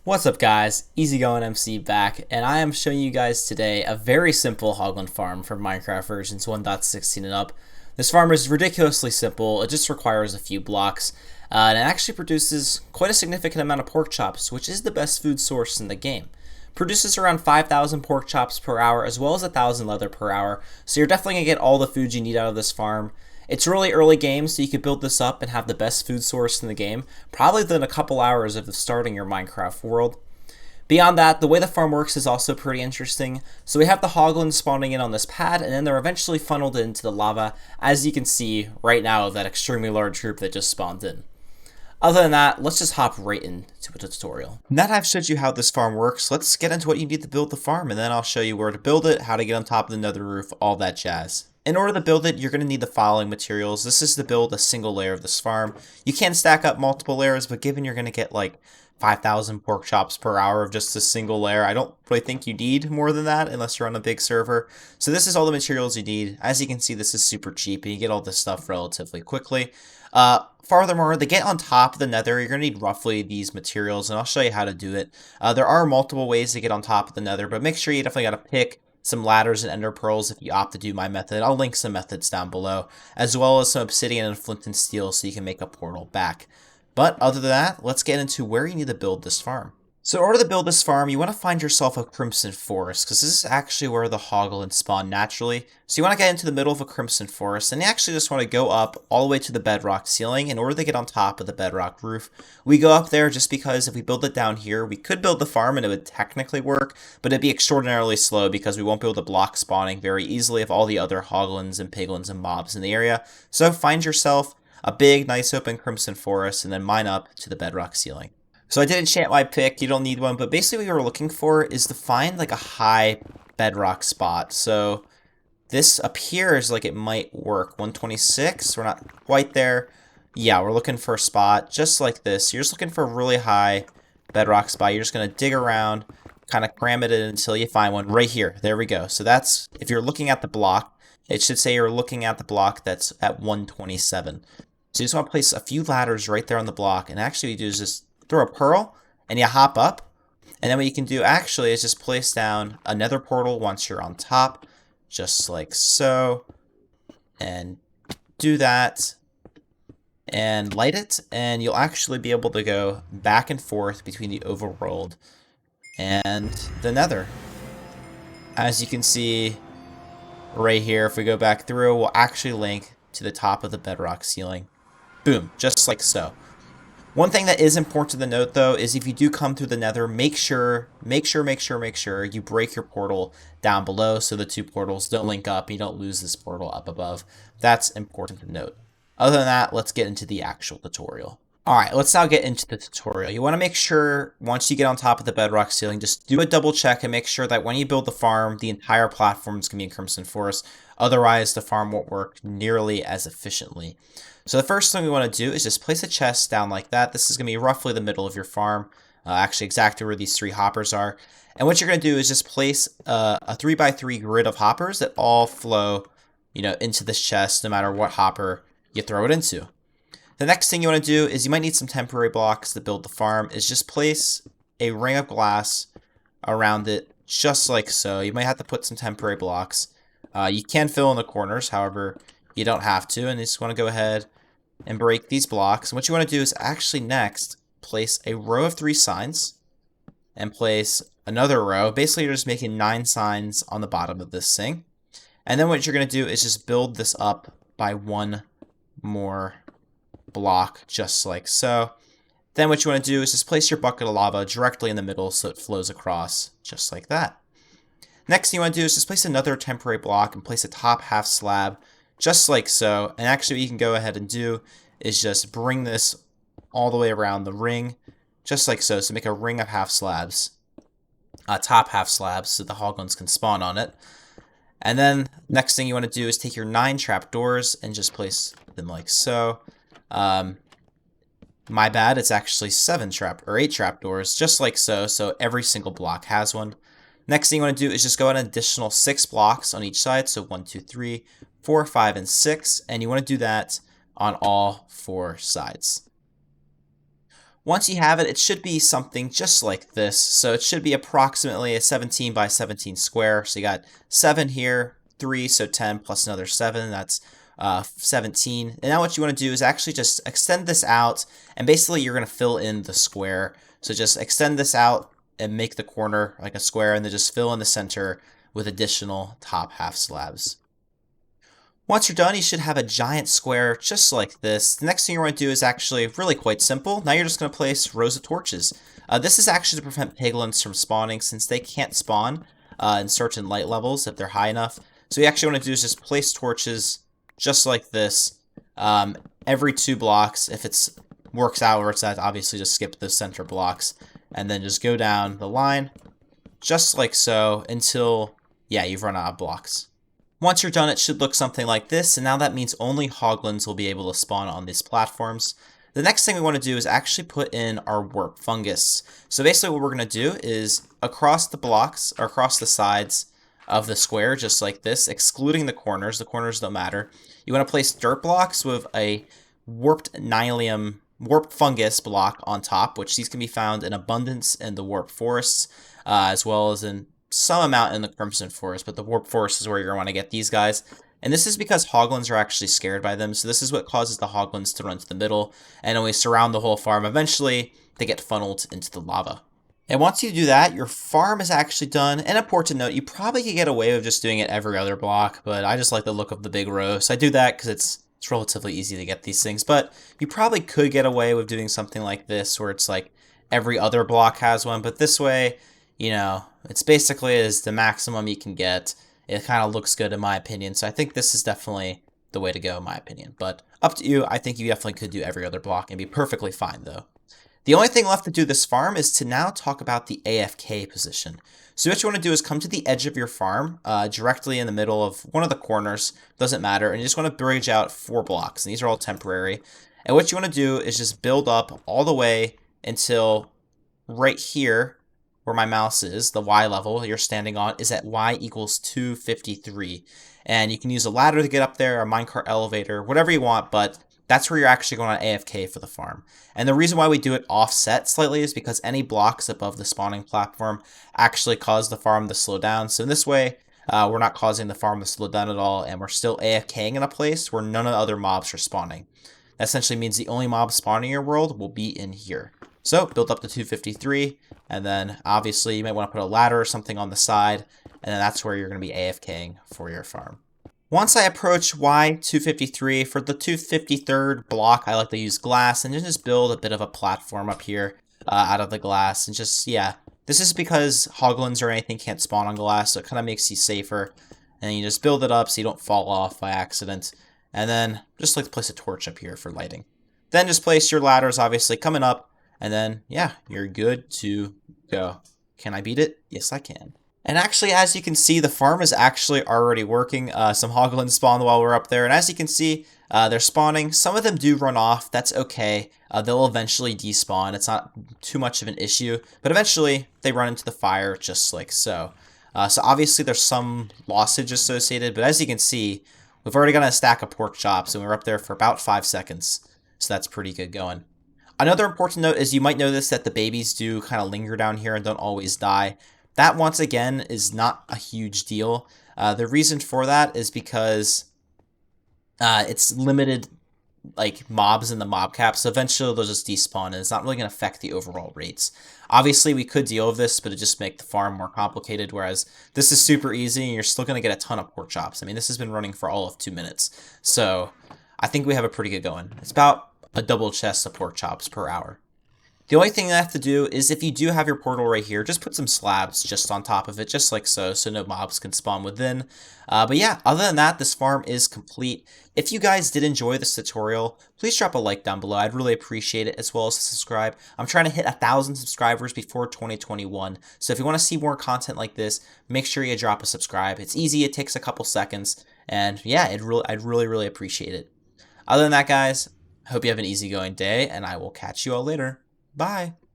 What's up guys, EasyGoingMC back, and I am showing you guys today a very simple Hoglin farm for Minecraft versions 1.16 and up. This farm is ridiculously simple, it just requires a few blocks, and it actually produces quite a significant amount of pork chops, which is the best food source in the game. Produces around 5,000 pork chops per hour as well as 1,000 leather per hour, so you're definitely going to get all the food you need out of this farm. It's really early game, so you could build this up and have the best food source in the game, probably within a couple hours of starting your Minecraft world. Beyond that, the way the farm works is also pretty interesting. So we have the hoglins spawning in on this pad, and then they're eventually funneled into the lava, as you can see right now of that extremely large group that just spawned in. Other than that, let's just hop right into a tutorial. Now that I've showed you how this farm works, let's get into what you need to build the farm, and then I'll show you where to build it, how to get on top of the nether roof, all that jazz. In order to build it, you're going to need the following materials. This is to build a single layer of this farm. You can stack up multiple layers, but given you're going to get like 5,000 pork chops per hour of just a single layer, I don't really think you need more than that unless you're on a big server. So this is all the materials you need. As you can see, this is super cheap and you get all this stuff relatively quickly. Furthermore, to get on top of the nether, you're going to need roughly these materials, and I'll show you how to do it. There are multiple ways to get on top of the nether, but make sure you definitely got to pick some ladders and ender pearls if you opt to do my method. I'll link some methods down below, as well as some obsidian and flint and steel so you can make a portal back. But other than that, let's get into where you need to build this farm. So in order to build this farm, you want to find yourself a crimson forest, because this is actually where the hoglins spawn naturally. So you want to get into the middle of a crimson forest, and you actually just want to go up all the way to the bedrock ceiling in order to get on top of the bedrock roof. We go up there just because if we build it down here, we could build the farm and it would technically work, but it'd be extraordinarily slow because we won't be able to block spawning very easily of all the other hoglins and piglins and mobs in the area. So find yourself a big, nice open crimson forest, and then mine up to the bedrock ceiling. So I did enchant my pick, you don't need one, but basically what we're looking for is to find like a high bedrock spot. So this appears like it might work. 126, we're not quite there. Yeah, we're looking for a spot just like this. You're just looking for a really high bedrock spot. You're just going to dig around, kind of cram it in until you find one right here. There we go. So that's, if you're looking at the block, it should say you're looking at the block that's at 127. So you just want to place a few ladders right there on the block, and actually you do is just throw a pearl, and you hop up, and then what you can do actually is just place down another portal once you're on top, just like so, and do that, and light it, and you'll actually be able to go back and forth between the overworld and the nether. As you can see right here, if we go back through, we'll actually link to the top of the bedrock ceiling. Boom, just like so. One thing that is important to note though is if you do come through the nether, make sure you break your portal down below so the two portals don't link up and you don't lose this portal up above. That's important to note. Other than that, let's get into the actual tutorial. Alright, let's now get into the tutorial. You want to make sure, once you get on top of the bedrock ceiling, just do a double check and make sure that when you build the farm, the entire platform is going to be in Crimson Forest. Otherwise, the farm won't work nearly as efficiently. So the first thing we want to do is just place a chest down like that. This is going to be roughly the middle of your farm, actually exactly where these three hoppers are. And what you're going to do is just place a 3x3 grid of hoppers that all flow, into this chest, no matter what hopper you throw it into. The next thing you want to do is you might need some temporary blocks to build the farm, is just place a ring of glass around it, just like so. You might have to put some temporary blocks. You can fill in the corners, however, you don't have to, and you just want to go ahead and break these blocks. And what you want to do is actually next place a row of 3 signs and place another row. Basically, you're just making 9 signs on the bottom of this thing. And then what you're going to do is just build this up by one more block, just like so. Then what you want to do is just place your bucket of lava directly in the middle so it flows across, just like that. Next thing you want to do is just place another temporary block and place a top half slab, just like so. And actually what you can go ahead and do is just bring this all the way around the ring, just like so. So make a ring of half slabs, top half slabs, so the hoglins can spawn on it. And then next thing you want to do is take your 9 trapdoors and just place them like so. My bad, it's actually 8 trapdoors, just like so. So every single block has one. Next thing you want to do is just go an additional 6 blocks on each side. So 1, 2, 3, 4, 5, and 6. And you want to do that on all 4 sides. Once you have it, it should be something just like this. So it should be approximately a 17 by 17 square. So you got 7 here, 3, so 10 plus another 7, that's 17. And now what you want to do is actually just extend this out, and basically you're going to fill in the square. So just extend this out and make the corner like a square, and then just fill in the center with additional top half slabs. Once you're done, you should have a giant square just like this. The next thing you want to do is actually really quite simple. Now you're just going to place rows of torches. This is actually to prevent piglins from spawning, since they can't spawn in certain light levels if they're high enough. So what you actually want to do is just place torches just like this every 2 blocks. If it works out where it's at, obviously just skip the center blocks, and then just go down the line just like so until, yeah, you've run out of blocks. Once you're done, it should look something like this, and now that means only hoglins will be able to spawn on these platforms. The next thing we want to do is actually put in our warp fungus. So basically what we're going to do is across the blocks, or across the sides of the square, just like this, excluding the corners don't matter, you want to place dirt blocks with a warped fungus block on top, which these can be found in abundance in the warp forests, as well as in some amount in the Crimson Forest, but the Warp Forest is where you're going to want to get these guys. And this is because hoglins are actually scared by them, so this is what causes the hoglins to run to the middle, and when we surround the whole farm, eventually they get funneled into the lava. And once you do that, your farm is actually done. An important note, you probably could get away with just doing it every other block, but I just like the look of the big row, so I do that because it's relatively easy to get these things. But you probably could get away with doing something like this, where it's like every other block has one, but this way, you know, it's basically is the maximum you can get. It kind of looks good in my opinion, so I think this is definitely the way to go in my opinion. But up to you, I think you definitely could do every other block and be perfectly fine though. The only thing left to do this farm is to now talk about the AFK position. So what you want to do is come to the edge of your farm, directly in the middle of one of the corners, doesn't matter, and you just want to bridge out 4 blocks, and these are all temporary. And what you want to do is just build up all the way until right here, where my mouse is, the Y level you're standing on, is at Y equals 253. And you can use a ladder to get up there, a minecart elevator, whatever you want, but that's where you're actually going on AFK for the farm. And the reason why we do it offset slightly is because any blocks above the spawning platform actually cause the farm to slow down. So in this way, we're not causing the farm to slow down at all, and we're still AFKing in a place where none of the other mobs are spawning. That essentially means the only mob spawning in your world will be in here. So build up to 253, and then obviously you might want to put a ladder or something on the side, and then that's where you're going to be AFKing for your farm. Once I approach Y253, for the 253rd block, I like to use glass and just build a bit of a platform up here out of the glass. And just, yeah, this is because hoglins or anything can't spawn on glass, so it kind of makes you safer. And you just build it up so you don't fall off by accident. And then just like to place a torch up here for lighting. Then just place your ladders, obviously, coming up. And then, yeah, you're good to go. Can I beat it? Yes, I can. And actually, as you can see, the farm is actually already working. Some hoglins spawned while we're up there. And as you can see, they're spawning. Some of them do run off. That's okay. They'll eventually despawn. It's not too much of an issue. But eventually, they run into the fire just like so. So obviously, there's some lossage associated. But as you can see, we've already got a stack of pork chops. And we were up there for about 5 seconds. So that's pretty good going. Another important note is you might notice that the babies do kind of linger down here and don't always die. That, once again, is not a huge deal. The reason for that is because it's limited like mobs in the mob cap, so eventually they'll just despawn, and it's not really going to affect the overall rates. Obviously, we could deal with this, but it just make the farm more complicated, whereas this is super easy, and you're still going to get a ton of pork chops. I mean, this has been running for all of 2 minutes, so I think we have a pretty good going. It's about a double chest of pork chops per hour. The only thing I have to do is, if you do have your portal right here, just put some slabs just on top of it, just like so no mobs can spawn within. But yeah, other than that, this farm is complete. If you guys did enjoy this tutorial, please drop a like down below. I'd really appreciate it, as well as subscribe. I'm trying to hit 1,000 subscribers before 2021, so if you want to see more content like this, make sure you drop a subscribe. It's easy, it takes a couple seconds, and yeah, I'd really appreciate it. Other than that, guys, I hope you have an easygoing day, and I will catch you all later. Bye!